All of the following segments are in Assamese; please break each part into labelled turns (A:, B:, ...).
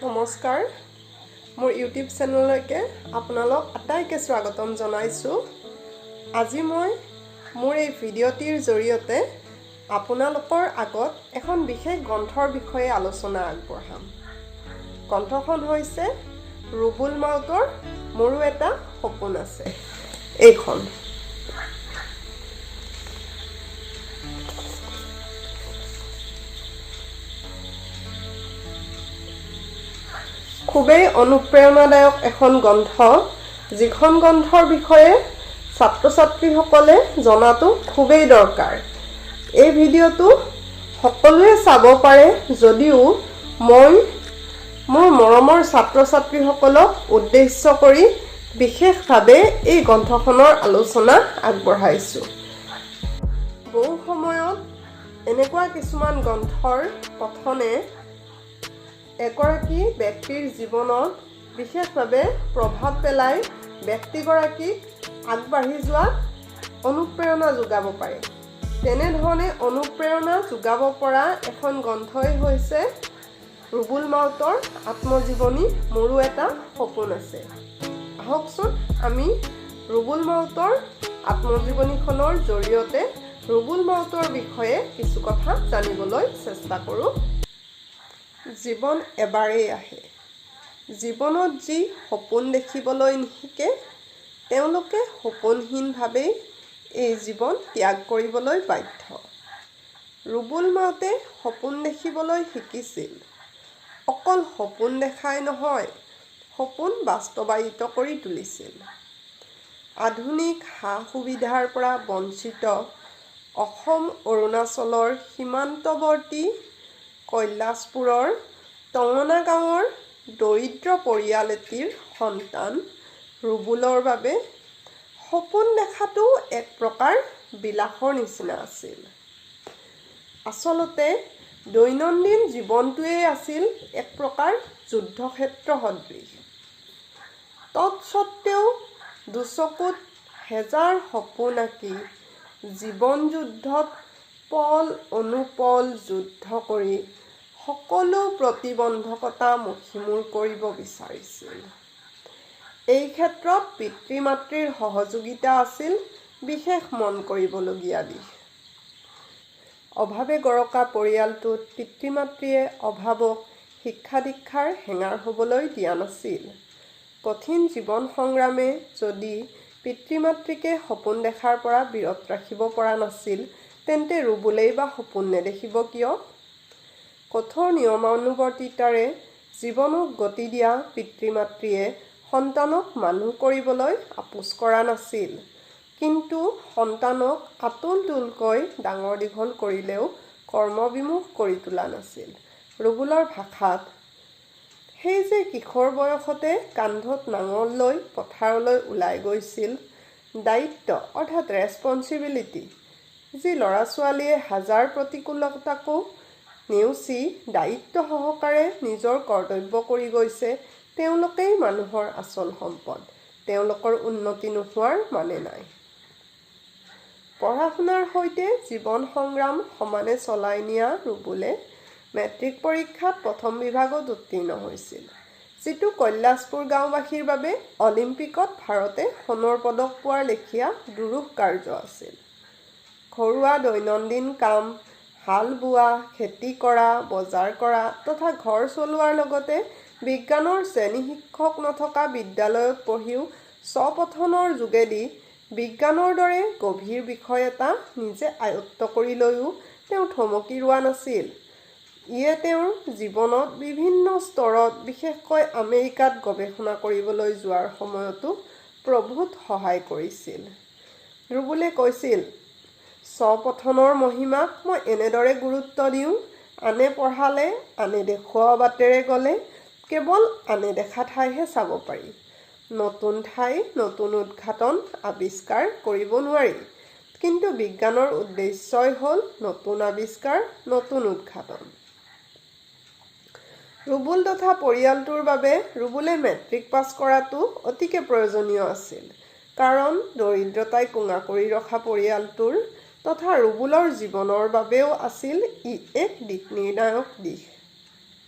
A: নমস্কাৰ মোৰ ইউটিউব চেনেললৈকে আপোনালোক আটাইকে স্বাগতম জনাইছোঁ। আজি মই মোৰ এই ভিডিঅ'টিৰ জৰিয়তে আপোনালোকৰ আগত এখন বিশেষ গ্ৰন্থৰ বিষয়ে আলোচনা আগবঢ়াম। গ্ৰন্থখন হৈছে ৰুবুল মাউতৰ মোৰো এটা সপোন আছে। এইখন খুবেই অনুপ্ৰেৰণাদায়ক এখন গ্ৰন্থ, যিখন গ্ৰন্থৰ বিষয়ে ছাত্ৰ ছাত্ৰীসকলে জনাটো খুবেই দৰকাৰ। এই ভিডিঅ'টো সকলোৱে চাব পাৰে যদিও মই মোৰ মৰমৰ ছাত্ৰ ছাত্ৰীসকলক উদ্দেশ্য কৰি বিশেষভাৱে এই গ্ৰন্থখনৰ আলোচনা আগবঢ়াইছোঁ। বহু সময়ত এনেকুৱা কিছুমান গ্ৰন্থৰ পঠনে এগৰাকী ব্যক্তিৰ জীৱনত বিশেষভাৱে প্ৰভাৱ পেলাই ব্যক্তিগৰাকীক আগবাঢ়ি যোৱাত অনুপ্ৰেৰণা যোগাব পাৰে। তেনেধৰণে অনুপ্ৰেৰণা যোগাব পৰা এখন গ্ৰন্থই হৈছে ৰুবুল মাউতৰ আত্মজীৱনী মোৰো এটা সপোন আছে। আহকচোন আমি ৰুবুল মাউতৰ আত্মজীৱনীখনৰ জৰিয়তে ৰুবুল মাউতৰ বিষয়ে কিছু কথা জানিবলৈ চেষ্টা কৰোঁ। জীৱন এবাৰেই আহে। জীৱনত যি সপোন দেখিবলৈ নিশিকে তেওঁলোকে সপোনহীনভাৱেই এই জীৱন ত্যাগ কৰিবলৈ বাধ্য। ৰুবুল মাউতে সপোন দেখিবলৈ শিকিছিল। অকল সপোন দেখাই নহয়, সপোন বাস্তৱায়িত কৰি তুলিছিল। আধুনিক সা-সুবিধাৰ পৰা বঞ্চিত অসম অৰুণাচলৰ সীমান্তৱৰ্তী কৈলাশপুৰৰ টঙনা গাঁৱৰ দৰিদ্ৰ পৰিয়াল এটিৰ সন্তান ৰুবুলৰ বাবে সপোন দেখাটো এক প্ৰকাৰ বিলাসৰ নিচিনা আছিল। আচলতে দৈনন্দিন জীৱনটোৱেই আছিল এক প্ৰকাৰ যুদ্ধক্ষেত্ৰ সদৃশ। তৎসত্বেও দুচকুত হেজাৰ সপোন আঁকি জীৱন যুদ্ধত পল অনুপল যুদ্ধ কৰি সকলো প্ৰতিবন্ধকতা মষিমূৰ কৰিব বিচাৰিছিল। এই ক্ষেত্ৰত পিতৃ মাতৃৰ সহযোগিতা আছিল বিশেষ মন কৰিবলগীয়া দিশ। অভাৱে গৰকা পৰিয়ালটোত পিতৃ মাতৃয়ে অভাৱক শিক্ষা দীক্ষাৰ হেঙাৰ হ'বলৈ দিয়া নাছিল। কঠিন জীৱন সংগ্ৰামে যদি পিতৃ মাতৃকে সপোন দেখাৰ পৰা বিৰত ৰাখিব পৰা নাছিল, তেন্তে ৰুবুলেই বা সপোন নেদেখিব কিয়? কঠোৰ নিয়মানুৱৰ্তিতাৰে জীৱনক গতি দিয়া পিতৃ মাতৃয়ে সন্তানক মানুহ কৰিবলৈ আপোচ কৰা নাছিল, কিন্তু সন্তানক আতুল-তুলকৈ ডাঙৰ দীঘল কৰিলেও কৰ্মবিমুখ কৰি তোলা নাছিল। ৰুবুলৰ ভাষাত, সেই যে কিশোৰ বয়সতে কান্ধত নাঙল লৈ পথাৰলৈ ওলাই গৈছিল, দায়িত্ব অৰ্থাৎ ৰেছপন্সিবিলিটি, যি ল'ৰা-ছোৱালীয়ে হাজাৰ প্ৰতিকূলতাকো নেওচি দায়িত্ব সহকাৰে নিজৰ কৰ্তব্য কৰি গৈছে, তেওঁলোকেই মানুহৰ আচল সম্পদ। তেওঁলোকৰ উন্নতি নোহোৱাৰ মানে নাই। পঢ়া-শুনাৰ সৈতে জীৱন সংগ্ৰাম সমানে চলাই নিয়া ৰুবুলে মেট্ৰিক পৰীক্ষাত প্ৰথম বিভাগত উত্তীৰ্ণ হৈছিল, যিটো কৈলাশপুৰ গাঁওবাসীৰ বাবে অলিম্পিকত ভাৰতে সোণৰ পদক পোৱাৰ লেখীয়া দুৰূহ কাৰ্য আছিল। ঘৰুৱা দৈনন্দিন কাম, হাল বোৱা, খেতি কৰা, বজাৰ কৰা তথা ঘৰ চলোৱাৰ লগতে বিজ্ঞানৰ শ্ৰেণী শিক্ষক নথকা বিদ্যালয়ত পঢ়িও স্বপঠনৰ যোগেদি বিজ্ঞানৰ দৰে গভীৰ বিষয় এটা নিজে আয়ত্ত কৰি লৈও তেওঁ থমকি ৰোৱা নাছিল। ইয়ে তেওঁৰ জীৱনত বিভিন্ন স্তৰত, বিশেষকৈ আমেৰিকাত গৱেষণা কৰিবলৈ যোৱাৰ সময়তো প্ৰভূত সহায় কৰিছিল। ৰুবুলে কৈছিল, স্বপঠনৰ মহিমাক মই এনেদৰে গুৰুত্ব দিওঁ, আনে পঢ়ালে, আনে দেখুওৱা বাটেৰে গ'লে কেৱল আনে দেখা ঠাইহে চাব পাৰি। নতুন ঠাই, নতুন উদ্ঘাটন, আৱিষ্কাৰ কৰিব নোৱাৰি। কিন্তু বিজ্ঞানৰ উদ্দেশ্যই হ'ল নতুন আৱিষ্কাৰ, নতুন উদ্ঘাটন। ৰুবুল তথা পৰিয়ালটোৰ বাবে ৰুবুলে মেট্ৰিক পাছ কৰাটো অতিকে প্ৰয়োজনীয় আছিল। কাৰণ দৰিদ্ৰতাই কোঙা কৰি ৰখা পৰিয়ালটোৰ তথা ৰুবুলৰ জীৱনৰ বাবেও আছিল ই এক দিক নিৰ্ণায়ক দিশ।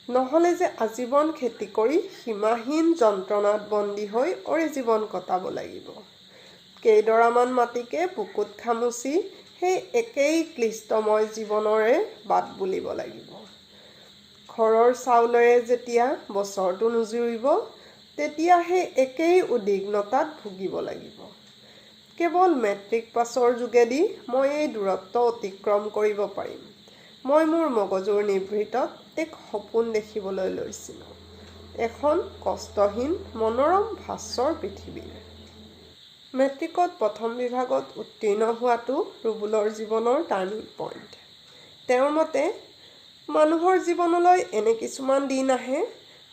A: নহ'লে যে আজীৱন খেতি কৰি সীমাহীন যন্ত্ৰণাত বন্দী হৈ অৰে জীৱন কটাব লাগিব। কেইডৰামান মাটিকে বুকুত খামুচি সেই একেই ক্লিষ্টময় জীৱনৰে বাট বুলিব লাগিব। ঘৰৰ চাউলেৰে যেতিয়া বছৰটো নুজুৰিব, তেতিয়া সেই একেই উদ্বিগ্নতাত ভুগিব লাগিব। কেৱল মেট্ৰিক পাছৰ যোগেদি মই এই দূৰত্ব অতিক্ৰম কৰিব পাৰিম। মই মোৰ মগজুৰ নিভৃতত এক সপোন দেখিবলৈ লৈছিলোঁ, এখন কষ্টহীন মনোৰম ভাস্বৰ পৃথিৱীৰ। মেট্ৰিকত প্ৰথম বিভাগত উত্তীৰ্ণ হোৱাটো ৰুবুলৰ জীৱনৰ টাৰ্ণিং পইণ্ট। তেওঁৰ মতে, মানুহৰ জীৱনলৈ এনে কিছুমান দিন আহে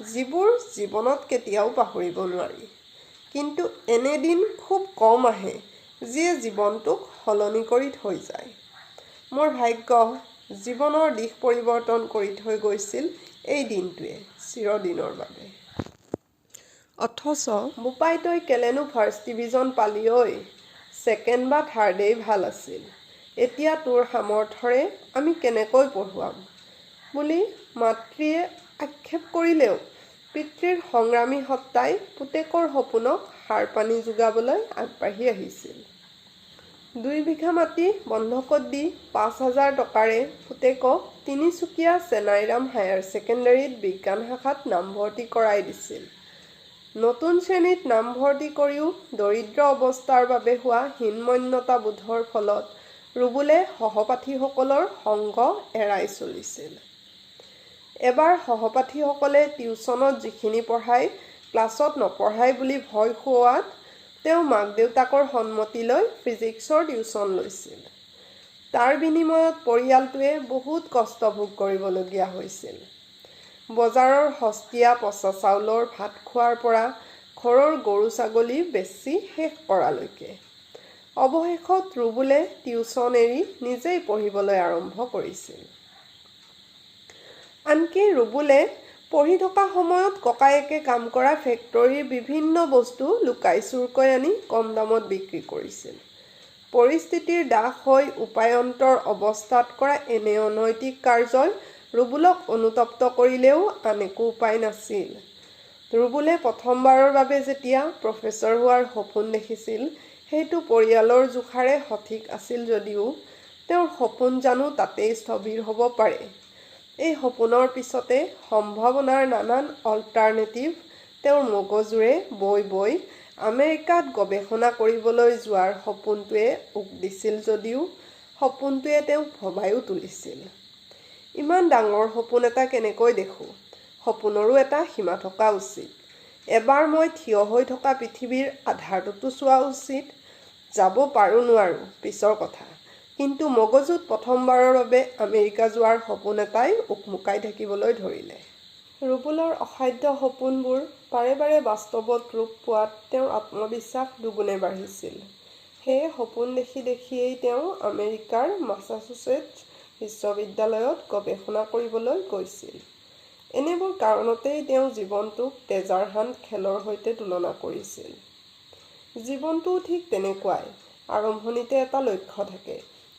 A: যিবোৰ জীৱনত কেতিয়াও পাহৰিব নোৱাৰি। কিন্তু এনে দিন খুব কম আহে যিয়ে জীৱনটোক সলনি কৰি থৈ যায়। মোৰ ভাগ্য, জীৱনৰ দিশ পৰিৱৰ্তন কৰি থৈ গৈছিল এই দিনটোৱে চিৰদিনৰ বাবে। অথচ বোপাই তই কেলেনো ফাৰ্ষ্ট ডিভিজন পালি ঐ? ছেকেণ্ড বা থাৰ্ডেই ভাল আছিল। এতিয়া তোৰ সামৰ্থৰে আমি কেনেকৈ পঢ়ুৱাম? বুলি মাতৃয়ে আক্ষেপ কৰিলেও পিতৃৰ সংগ্ৰামী সত্তাই পুতেকৰ সপোনক সাৰ পানী যোগাবলৈ আগবাঢ়ি আহিছিল। 2 বিঘা মাটি বন্ধকত দি 5,000 টকাৰে পুতেকক তিনিচুকীয়া চেনাইৰাম হায়াৰ ছেকেণ্ডেৰীত বিজ্ঞান শাখাত নামভৰ্তি কৰাই দিছিল। নতুন শ্ৰেণীত নামভৰ্তি কৰিও দৰিদ্ৰ অৱস্থাৰ বাবে হোৱা হীনমন্যতাবোধৰ ফলত ৰুবুলে সহপাঠীসকলৰ সংগ এৰাই চলিছিল। এবাৰ সহপাঠীসকলে টিউচনত যিখিনি পঢ়ায় ক্লাছত নপঢ়ায় বুলি ভয় খুওৱাত তেওঁ মাক-দেউতাকৰ সন্মতি লৈ ফিজিক্সৰ টিউচন লৈছিল। তাৰ বিনিময়ত পৰিয়ালটোৱে বহুত কষ্ট ভোগ কৰিবলগীয়া হৈছিল। বজাৰৰ সস্তীয়া পচা চাউলৰ ভাত খোৱাৰ পৰা ঘৰৰ গৰু-ছাগলী বেচি শেষ কৰালৈকে। অৱশেষত ৰুবুলে টিউচন এৰি নিজেই পঢ়িবলৈ আৰম্ভ কৰিছিল। আনকি ৰুবুলে পঢ়ি থকা সময়ত ককায়েকে কাম কৰা ফেক্টৰীৰ বিভিন্ন বস্তু লুকাই চুৰকৈ আনি কম দামত বিক্ৰী কৰিছিল। পৰিস্থিতিৰ দাস হৈ উপায়ন্তৰ অৱস্থাত কৰা এনে অনৈতিক কাৰ্যই ৰুবুলক অনুতপ্ত কৰিলেও আন একো উপায় নাছিল। ৰুবুলে প্ৰথমবাৰৰ বাবে যেতিয়া প্ৰফেচৰ হোৱাৰ সপোন দেখিছিল, সেইটো পৰিয়ালৰ জোখাৰে সঠিক আছিল যদিও তেওঁৰ সপোন জানো তাতেই স্থবিৰ হ'ব পাৰে। এই সপোনৰ পিছতে সম্ভাৱনাৰ নানান অল্টাৰনেটিভ তেওঁৰ মগজুৰে বৈ বৈ আমেৰিকাত গৱেষণা কৰিবলৈ যোৱাৰ সপোনটোৱে উক দিছিল যদিও সপোনটোৱে তেওঁক ভবায়ো তুলিছিল। ইমান ডাঙৰ সপোন এটা কেনেকৈ দেখোঁ? সপোনৰো এটা সীমা থকা উচিত। এবাৰ মই থিয় হৈ থকা পৃথিৱীৰ আধাৰটোতো চোৱা উচিত। যাব পাৰোঁ নোৱাৰোঁ পিছৰ কথা। কিন্তু মগজুত প্ৰথমবাৰৰ বাবে আমেৰিকা যোৱাৰ সপোন এটাই উকমুকাই থাকিবলৈ ধৰিলে। ৰুবুলৰ অসাধ্য সপোনবোৰ বাৰে বাৰে বাস্তৱত ৰূপ পোৱাত তেওঁৰ আত্মবিশ্বাস দুগুণে বাঢ়িছিল। সেয়ে সপোন দেখি দেখিয়েই তেওঁ আমেৰিকাৰ মাছাচুচেটছ বিশ্ববিদ্যালয়ত গৱেষণা কৰিবলৈ গৈছিল। এনেবোৰ কাৰণতেই তেওঁ জীৱনটোক ট্ৰেজাৰ হাণ্ট খেলৰ সৈতে তুলনা কৰিছিল। জীৱনটোও ঠিক তেনেকুৱাই। আৰম্ভণিতে এটা লক্ষ্য থাকে।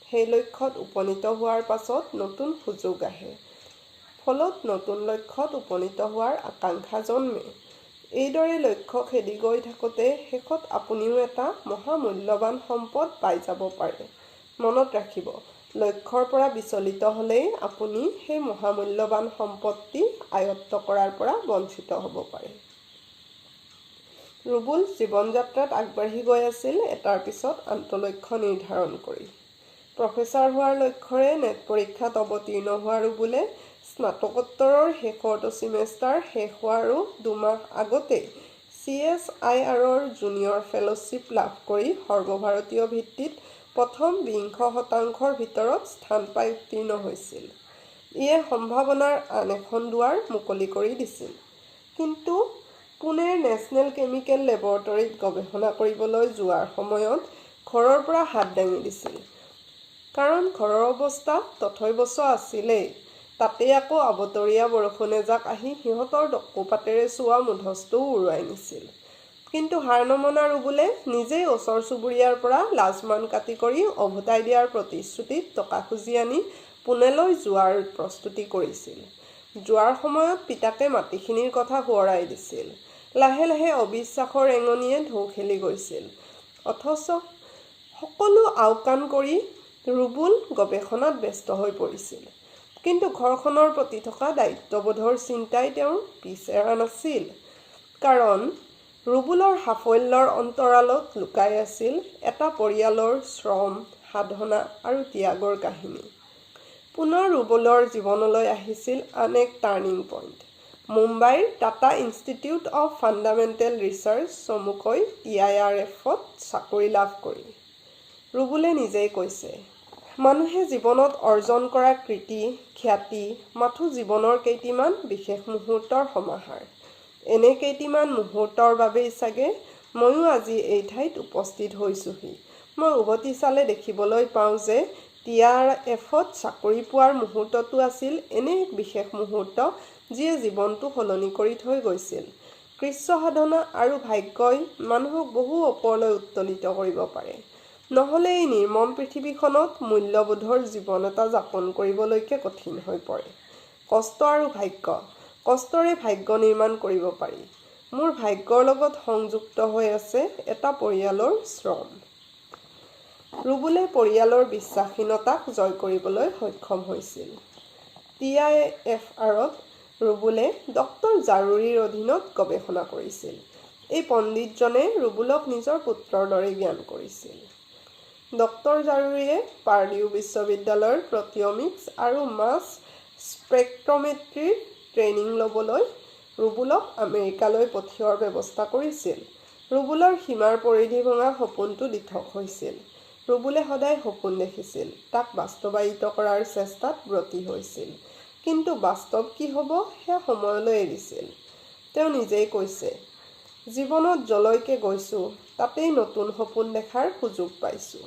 A: সেই লক্ষ্যত উপনীত হোৱাৰ পাছত নতুন সুযোগ আহে। ফলত নতুন লক্ষ্যত উপনীত হোৱাৰ আকাংক্ষা জন্মে। এইদৰে লক্ষ্য খেদি গৈ থাকোঁতে শেষত আপুনিও এটা মহামূল্যৱান সম্পদ পাই যাব পাৰে। মনত ৰাখিব, লক্ষ্যৰ পৰা বিচলিত হ'লেই আপুনি সেই মহামূল্যৱান সম্পত্তি আয়ত্ত কৰাৰ পৰা বঞ্চিত হ'ব পাৰে। ৰুবুল জীৱন-যাত্ৰাত আগবাঢ়ি গৈ আছিল এটাৰ পিছত আনটো লক্ষ্য নিৰ্ধাৰণ কৰি। প্ৰফেচাৰ হোৱাৰ লক্ষ্যৰে নেট পৰীক্ষাত অৱতীৰ্ণ হোৱা ৰুবুলে স্নাতকোত্তৰৰ শেষৰটো ছিমেষ্টাৰ শেষ হোৱাৰো 2 মাহ আগতেই CSIR-ৰ জুনিয়ৰ ফেলোশ্বিপ লাভ কৰি সৰ্বভাৰতীয় ভিত্তিত প্ৰথম 20% ভিতৰত স্থান পাই উত্তীৰ্ণ হৈছিল। ইয়ে সম্ভাৱনাৰ আন এখন দুৱাৰ মুকলি কৰি দিছিল। কিন্তু পুনেৰ নেশ্যনেল কেমিকেল লেবৰেটৰীত গৱেষণা কৰিবলৈ যোৱাৰ সময়ত ঘৰৰ পৰা হাত দাঙি দিছিল। কাৰণ ঘৰৰ অৱস্থা তথৈবচ আছিলেই। তাতেই আকৌ আবতৰীয়া বৰষুণ এজাক আহি সিহঁতৰ টকৌপাতেৰে চোৱা মুধচটোও উৰুৱাই নিছিল। কিন্তু হাৰ নমনা ৰুবুলে নিজেই ওচৰ চুবুৰীয়াৰ পৰা লাজ-মান কাটি কৰি অভুতাই দিয়াৰ প্ৰতিশ্ৰুতিত টকা খুজি আনি পুনেলৈ যোৱাৰ প্ৰস্তুতি কৰিছিল। যোৱাৰ সময়ত পিতাকে মাটিখিনিৰ কথা সোঁৱৰাই দিছিল। লাহে লাহে অবিশ্বাসৰ ৰেঙনিয়ে ঢৌ খেলি গৈছিল। অথচ সকলো আওকাণ কৰি ৰুবুল গৱেষণাত ব্যস্ত হৈ পৰিছিল। কিন্তু ঘৰখনৰ প্ৰতি থকা দায়িত্ববোধৰ চিন্তাই তেওঁৰ পিছ এৰা নাছিল। কাৰণ ৰুবুলৰ সাফল্যৰ অন্তৰালত লুকাই আছিল এটা পৰিয়ালৰ শ্ৰম, সাধনা আৰু ত্যাগৰ কাহিনী। পুনৰ ৰুবুলৰ জীৱনলৈ আহিছিল আন এক টাৰ্ণিং পইণ্ট। মুম্বাইৰ Tata institute of fundamental research চমুকৈ TIRFত চাকৰি লাভ কৰি। ৰুবুলে নিজেই কৈছে, মানুহে জীৱনত অৰ্জন কৰা কৃতি, খ্যাতি মাথো জীৱনৰ কেইটিমান বিশেষ মুহূৰ্তৰ সমাহাৰ। এনে কেইটিমান মুহূৰ্তৰ বাবেই চাগে ময়ো আজি এই ঠাইত উপস্থিত হৈছোহি। মই উভতি চালে দেখিবলৈ পাওঁ যে TIRFত চাকৰি পোৱাৰ মুহূৰ্তটো আছিল এনে এক বিশেষ মুহূৰ্ত যিয়ে জীৱনটো সলনি কৰি থৈ গৈছিল। কৃচ্ছ সাধনা আৰু ভাগ্যই মানুহক বহু ওপৰলৈ উত্তোলিত কৰিব পাৰে। নহ'লে এই নিৰ্মম পৃথিৱীখনত মূল্যবোধৰ জীৱন এটা যাপন কৰিবলৈকে কঠিন হৈ পৰে। কষ্ট আৰু ভাগ্য, কষ্টৰে ভাগ্য নিৰ্মাণ কৰিব পাৰি। মোৰ ভাগ্যৰ লগত সংযুক্ত হৈ আছে এটা পৰিয়ালৰ শ্ৰম। ৰুবুলে পৰিয়ালৰ বিশ্বাসহীনতাক জয় কৰিবলৈ সক্ষম হৈছিল। TIFRত ৰুবুলে ডক্টৰ জাৰুৰীৰ অধীনত গৱেষণা কৰিছিল। এই পণ্ডিতজনে ৰুবুলক নিজৰ পুত্ৰৰ দৰে জ্ঞান কৰিছিল। ডক্টৰ জাৰুৰীয়ে পাৰ্ডিউ বিশ্ববিদ্যালয়ৰ প্ৰটিঅমিক্স আৰু মাছ স্পেক্ট্ৰমেট্ৰিৰ ট্ৰেইনিং ল'বলৈ ৰুবুলক আমেৰিকালৈ পঠিওৱাৰ ব্যৱস্থা কৰিছিল। ৰুবুলৰ সীমাৰ পৰিধি ভঙা সপোনটো দিঠক হৈছিল। ৰুবুলে সদায় সপোন দেখিছিল, তাক বাস্তৱায়িত কৰাৰ চেষ্টাত ব্ৰতী হৈছিল। কিন্তু বাস্তৱ কি হ'ব সেয়া সময়লৈ এৰিছিল। তেওঁ নিজেই কৈছে, জীৱনত যলৈকে গৈছোঁ তাতেই নতুন সপোন দেখাৰ সুযোগ পাইছোঁ।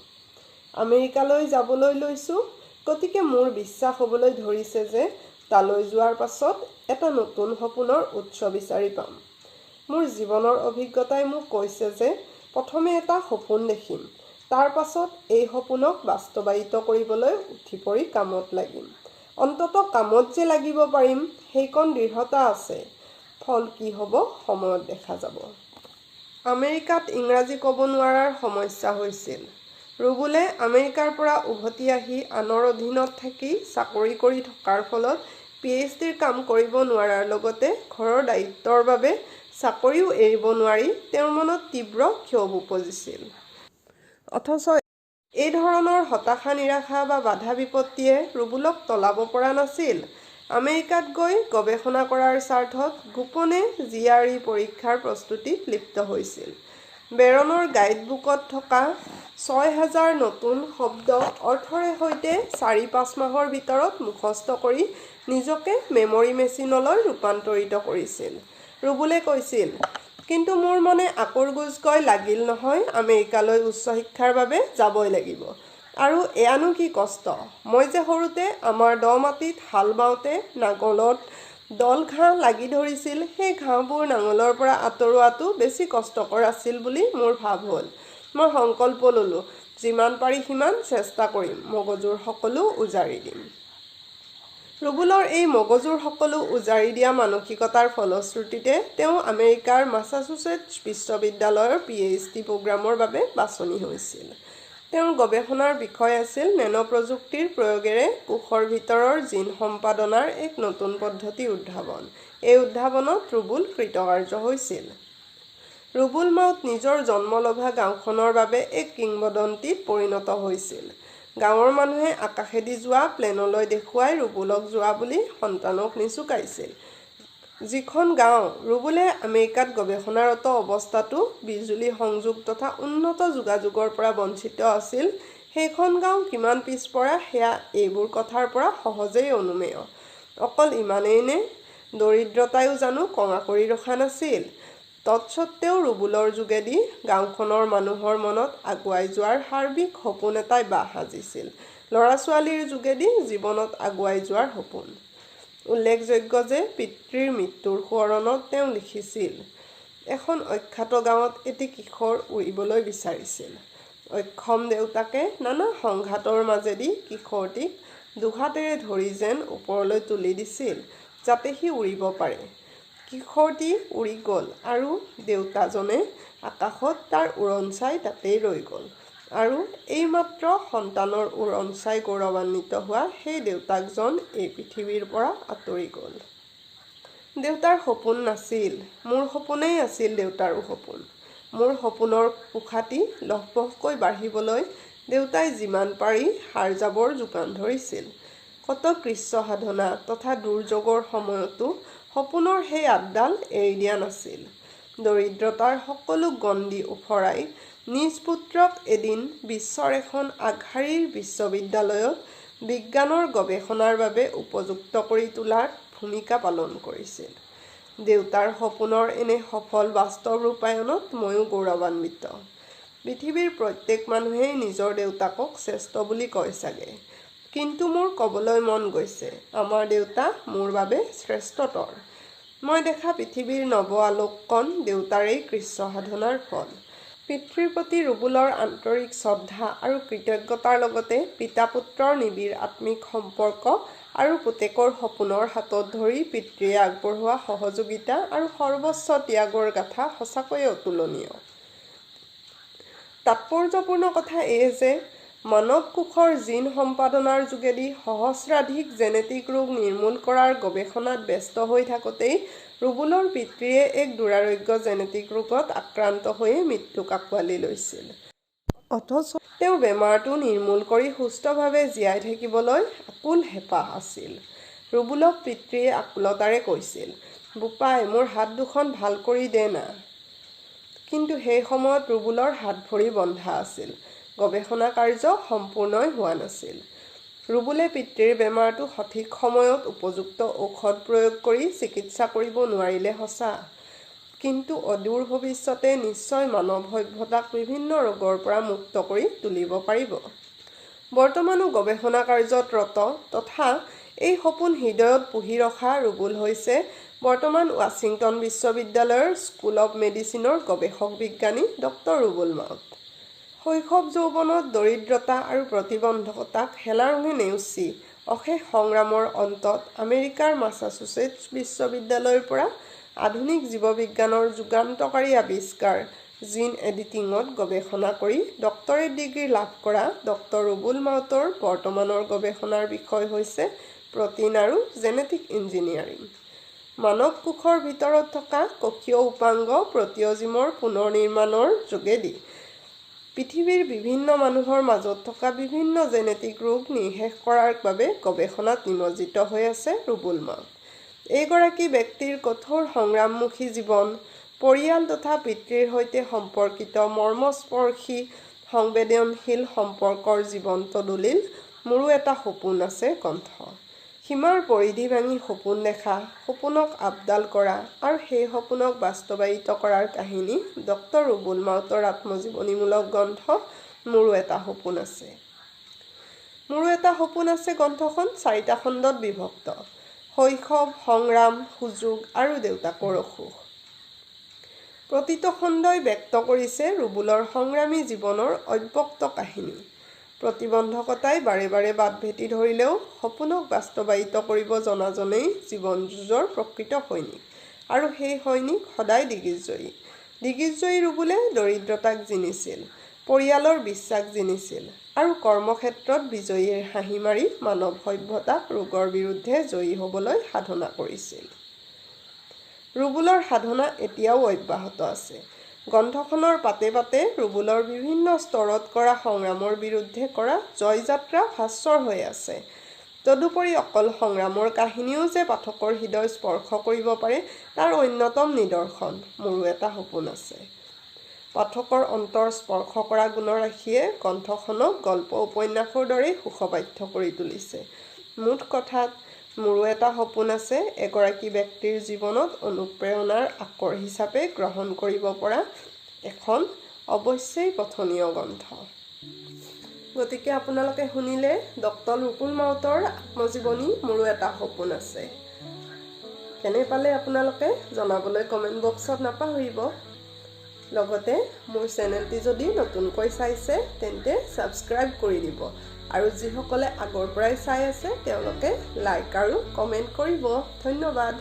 A: আমেৰিকালৈ যাবলৈ লৈছোঁ, গতিকে মোৰ বিশ্বাস হ'বলৈ ধৰিছে যে তালৈ যোৱাৰ পাছত এটা নতুন সপোনৰ উৎস বিচাৰি পাম। মোৰ জীৱনৰ অভিজ্ঞতাই মোক কৈছে যে প্ৰথমে এটা সপোন দেখিম, তাৰ পাছত এই সপোনক বাস্তৱায়িত কৰিবলৈ উঠি পৰি কামত লাগিম। অন্ততঃ কামত যে লাগিব পাৰিম সেইকণ দৃঢ়তা আছে। ফল কি হ'ব সময়ত দেখা যাব। আমেৰিকাত ইংৰাজী ক'ব নোৱাৰাৰ সমস্যা হৈছিল। ৰুবুলে আমেৰিকাৰ পৰা উভতি আহি আনৰ অধীনত থাকি চাকৰি কৰি থকাৰ ফলত PhDৰ কাম কৰিব নোৱাৰাৰ লগতে ঘৰৰ দায়িত্বৰ বাবে চাকৰিও এৰিব নোৱাৰি তেওঁৰ মনত তীব্ৰ ক্ষোভ উপজিছিল। অথচ এই ধৰণৰ হতাশা, নিৰাশা বা বাধা বিপত্তিয়ে ৰুবুলক টলাব পৰা নাছিল। আমেৰিকাত গৈ গৱেষণা কৰাৰ স্বাৰ্থত গোপনে GRE পৰীক্ষাৰ প্ৰস্তুতিত লিপ্ত হৈছিল। বেৰণৰ গাইডবুকত থকা ৬,০০০ নতুন শব্দ অৰ্থৰে সৈতে ৪-৫ মাহৰ ভিতৰত মুখস্থ কৰি নিজকে মেমৰি মেচিনলৈ ৰূপান্তৰিত কৰিছিল। ৰুবুলে কৈছিল, কিন্তু মোৰ মনে আকুৰগুজকৈ লাগিল নহয় আমেৰিকালৈ উচ্চ শিক্ষাৰ বাবে যাবই লাগিব। আৰু এয়ানো কি কষ্ট, মই যে সৰুতে আমাৰ দ মাটিত হাল বাওঁতে নাঙলত দল ঘাঁহ লাগি ধৰিছিল, সেই ঘাঁহবোৰ নাঙলৰ পৰা আঁতৰোৱাটো বেছি কষ্টকৰ আছিল বুলি মোৰ ভাৱ হ'ল। মই সংকল্প ল'লোঁ, যিমান পাৰি সিমান চেষ্টা কৰিম, মগজুৰ সকলো উজাৰি দিম। ৰুবুলৰ এই মগজুৰ সকলো উজাৰি দিয়া মানসিকতাৰ ফলশ্ৰুতিতে তেওঁ আমেৰিকাৰ মাছাচুচেটছ বিশ্ববিদ্যালয়ৰ PhD প্ৰগ্ৰামৰ বাবে বাছনি হৈছিল। তেওঁৰ গৱেষণাৰ বিষয় আছিল নেনোপ্ৰযুক্তিৰ প্ৰয়োগেৰে কোষৰ ভিতৰৰ জিন সম্পাদনাৰ এক নতুন পদ্ধতি উদ্ভাৱন। এই উদ্ভাৱনত ৰুবুল কৃতকাৰ্য হৈছিল। ৰুবুল মাউত নিজৰ জন্মলভা গাঁওখনৰ বাবে এক কিংবদন্তীত পৰিণত হৈছিল। গাঁৱৰ মানুহে আকাশেদি যোৱা প্লেনলৈ দেখুৱাই ৰুবুলক যোৱা বুলি সন্তানক নিচুকাইছিল। যিখন গাঁও ৰুবুলে আমেৰিকাত গৱেষণাৰত অৱস্থাতো বিজুলী সংযোগ তথা উন্নত যোগাযোগৰ পৰা বঞ্চিত আছিল, সেইখন গাঁও কিমান পিছপৰা সেয়া এইবোৰ কথাৰ পৰা সহজেই অনুমেয়। অকল ইমানেই নে, দৰিদ্ৰতায়ো জানো কঙা কৰি ৰখা নাছিল। তৎসত্ত্বেও ৰুবুলৰ যোগেদি গাঁওখনৰ মানুহৰ মনত আগুৱাই যোৱাৰ সাৰ্বিক সপোন এটাই বাহ সাজিছিল। ল'ৰা-ছোৱালীৰ যোগেদি জীৱনত আগুৱাই যোৱাৰ সপোন। উল্লেখযোগ্য যে পিতৃৰ মৃত্যুৰ সোঁৱৰণত তেওঁ লিখিছিল, এখন অখ্যাত গাঁৱত এটি কিশোৰ উৰিবলৈ বিচাৰিছিল। অক্ষম দেউতাকে নানা সংঘাতৰ মাজেদি কিশোৰটিক দুহাতেৰে ধৰি যেন ওপৰলৈ তুলি দিছিল। যাতে সি উৰিব পাৰে। কিশোৰটি উৰি গ'ল আৰু দেউতাজনে আকাশত তাৰ উৰণ চাই তাতেই ৰৈ গ'ল। আৰু এইমাত্ৰ সন্তানৰ উৰণ চাই গৌৰৱান্বিত হোৱা সেই দেউতাকজন এই পৃথিৱীৰ পৰা আঁতৰি গ'ল। দেউতাৰ সপোন নাছিল, মোৰ সপোনেই আছিল দেউতাৰো সপোন। মোৰ সপোনৰ পোখাটি লহপহকৈ বাঢ়িবলৈ দেউতাই যিমান পাৰি সাৰ জাবৰ যোগান ধৰিছিল। কত কৃচ্ছ সাধনা তথা দুৰ্যোগৰ সময়তো সপোনৰ সেই আঠডাল এৰি দিয়া নাছিল। দৰিদ্ৰতাৰ সকলো গণ্ডি উফৰাই নিজ পুত্ৰক এদিন বিশ্বৰ এখন আগশাৰীৰ বিশ্ববিদ্যালয়ত বিজ্ঞানৰ গৱেষণাৰ বাবে উপযুক্ত কৰি তোলাত ভূমিকা পালন কৰিছিল। দেউতাৰ সপোনৰ এনে সফল বাস্তৱ ৰূপায়ণত ময়ো গৌৰৱান্বিত। পৃথিৱীৰ প্ৰত্যেক মানুহেই নিজৰ দেউতাকক শ্ৰেষ্ঠ বুলি কয় চাগে, কিন্তু মোৰ ক'বলৈ মন গৈছে আমাৰ দেউতা মোৰ বাবে শ্ৰেষ্ঠতৰ। মই দেখা পৃথিৱীৰ নৱ আলোককণ দেউতাৰেই কৃচ্ছ সাধনাৰ ফল। পিতৃৰ প্ৰতি ৰুবুলৰ আন্তৰিক শ্ৰদ্ধা আৰু কৃতজ্ঞতাৰ লগতে পিতা পুত্ৰৰ নিবিড় আত্মিক সম্পৰ্ক আৰু পুতেকৰ সপোনৰ হাতত ধৰি পিতৃয়ে আগবঢ়োৱা সহযোগিতা আৰু সৰ্বোচ্চ ত্যাগৰ গাথা সঁচাকৈয়ে অতুলনীয়। তাৎপৰ্যপূৰ্ণ কথা এই যে মানৱ কোষৰ জিন সম্পাদনাৰ যোগেদি সহস্ৰাধিক জেনেটিক ৰোগ নিৰ্মূল কৰাৰ গৱেষণাত ব্যস্ত হৈ থাকোঁতেই ৰুবুলৰ পিতৃয়ে এক দুৰাৰোগ্য জেনেটিক ৰোগত আক্ৰান্ত হৈয়ে মৃত্যুক আঁকোৱালি লৈছিল। অথচ তেওঁ বেমাৰটো নিৰ্মূল কৰি সুস্থভাৱে জীয়াই থাকিবলৈ আকুল হেঁপাহ আছিল। ৰুবুলক পিতৃয়ে আকুলতাৰে কৈছিল, বোপাই মোৰ হাত দুখন ভাল কৰি দে না। কিন্তু সেই সময়ত ৰুবুলৰ হাত ভৰি বন্ধা আছিল, গৱেষণা কাৰ্য সম্পূৰ্ণই হোৱা নাছিল। ৰুবুলে পিতৃৰ বেমাৰটো সঠিক সময়ত উপযুক্ত ঔষধ প্ৰয়োগ কৰি চিকিৎসা কৰিব নোৱাৰিলে সঁচা, কিন্তু অদূৰ ভৱিষ্যতে নিশ্চয় মানৱ সভ্যতাক বিভিন্ন ৰোগৰ পৰা মুক্ত কৰি তুলিব পাৰিব। বৰ্তমানো গৱেষণা কাৰ্যত ৰত তথা এই সপোন হৃদয়ত পুহি ৰখা ৰুবুল হৈছে বৰ্তমান ৱাশ্বিংটন বিশ্ববিদ্যালয়ৰ স্কুল অৱ মেডিচিনৰ গৱেষক বিজ্ঞানী ডক্টৰ ৰুবুল মাউত। শৈশৱ যৌৱনত দৰিদ্ৰতা আৰু প্ৰতিবন্ধকতাক হেলাৰঙে নেওচি অশেষ সংগ্ৰামৰ অন্তত আমেৰিকাৰ মাছাচুচেটছ বিশ্ববিদ্যালয়ৰ পৰা আধুনিক জীৱবিজ্ঞানৰ যুগান্তকাৰী আৱিষ্কাৰ জিন এডিটিঙত গৱেষণা কৰি ডক্টৰেট ডিগ্ৰী লাভ কৰা ডক্টৰ ৰুবুল মাউতৰ বৰ্তমানৰ গৱেষণাৰ বিষয় হৈছে প্ৰটিন আৰু জেনেটিক ইঞ্জিনিয়াৰিং। মানৱ কোষৰ ভিতৰত থকা কোষীয় উপাংগ প্ৰটিঅজিমৰ পুনৰ নিৰ্মাণৰ যোগেদি পৃথিৱীৰ বিভিন্ন মানুহৰ মাজত থকা বিভিন্ন জেনেটিক ৰোগ নিৰ্শেষ কৰাৰ বাবে গৱেষণাত নিমজ্জিত হৈ আছে ৰুবুল মাউত। এইগৰাকী ব্যক্তিৰ কঠোৰ সংগ্ৰামমুখী জীৱন, পৰিয়াল তথা পিতৃৰ সৈতে সম্পৰ্কিত মৰ্মস্পৰ্শী সংবেদনশীল সম্পৰ্কৰ জীৱন্ত দলিল মোৰো এটা সপোন আছে কণ্ঠ। সীমাৰ পৰিধি ভাঙি সপোন দেখা, সপোনক আপডাল কৰা আৰু সেই সপোনক বাস্তৱায়িত কৰাৰ কাহিনী ডক্টৰ ৰুবুল মাউতৰ আত্মজীৱনীমূলক গ্ৰন্থ মোৰো এটা সপোন আছে। মোৰো এটা সপোন আছে গ্ৰন্থখন 4টা খণ্ডত বিভক্ত। শৈশৱ, সংগ্ৰাম, সুযোগ আৰু দেউতাকৰ অসুখ। প্ৰতিটো খণ্ডই ব্যক্ত কৰিছে ৰুবুলৰ সংগ্ৰামী জীৱনৰ অব্যক্ত কাহিনী। প্ৰতিবন্ধকতাই বাৰে বাৰে বাট ভেটি ধৰিলেও সপোনক বাস্তৱায়িত কৰিব জনাজনেই জীৱন যুঁজৰ প্ৰকৃত সৈনিক, আৰু সেই সৈনিক সদায় দিগ্বিজয়ী। দিগ্বিজয়ী ৰুবুলে দৰিদ্ৰতাক জিনিছিল, পৰিয়ালৰ বিশ্বাস জিনিছিল আৰু কৰ্মক্ষেত্ৰত বিজয়ীৰ হাঁহি মাৰি মানৱ সভ্যতাক ৰোগৰ বিৰুদ্ধে জয়ী হ'বলৈ সাধনা কৰিছিল। ৰুবুলৰ সাধনা এতিয়াও অব্যাহত আছে। গ্ৰন্থখনৰ পাতে পাতে ৰুবুলৰ বিভিন্ন স্তৰত কৰা সংগ্ৰামৰ বিৰুদ্ধে কৰা জয়যাত্ৰা ভাস্বৰ হৈ আছে। তদুপৰি অকল সংগ্ৰামৰ কাহিনীও যে পাঠকৰ হৃদয় স্পৰ্শ কৰিব পাৰে তাৰ অন্যতম নিদৰ্শন মোৰো এটা সপোন আছে। পাঠকৰ অন্তৰ স্পৰ্শ কৰা গুণৰাশিয়ে গ্ৰন্থখনক গল্প উপন্যাসৰ দৰেই সুখবাধ্য কৰি তুলিছে। মুঠ কথাত মোৰো এটা সপোন আছে এগৰাকী ব্যক্তিৰ জীৱনত অনুপ্ৰেৰণাৰ আকৰ হিচাপে গ্ৰহণ কৰিব পৰা এখন অৱশ্যেই পঠনীয় গ্ৰন্থ। গতিকে আপোনালোকে শুনিলে ডক্টৰ ৰুবুল মাউতৰ আত্মজীৱনী মোৰো এটা সপোন আছে। কেনে পালে আপোনালোকে জনাবলৈ কমেণ্ট বক্সত নাপাহৰিব। লগতে মোৰ চেনেলটি যদি নতুনকৈ চাইছে তেন্তে ছাবস্ক্ৰাইব কৰি দিব আৰু যিসকলে আগৰ পৰাই চাই আছে তেওঁলোকে লাইক আৰু কমেণ্ট কৰিব। ধন্যবাদ।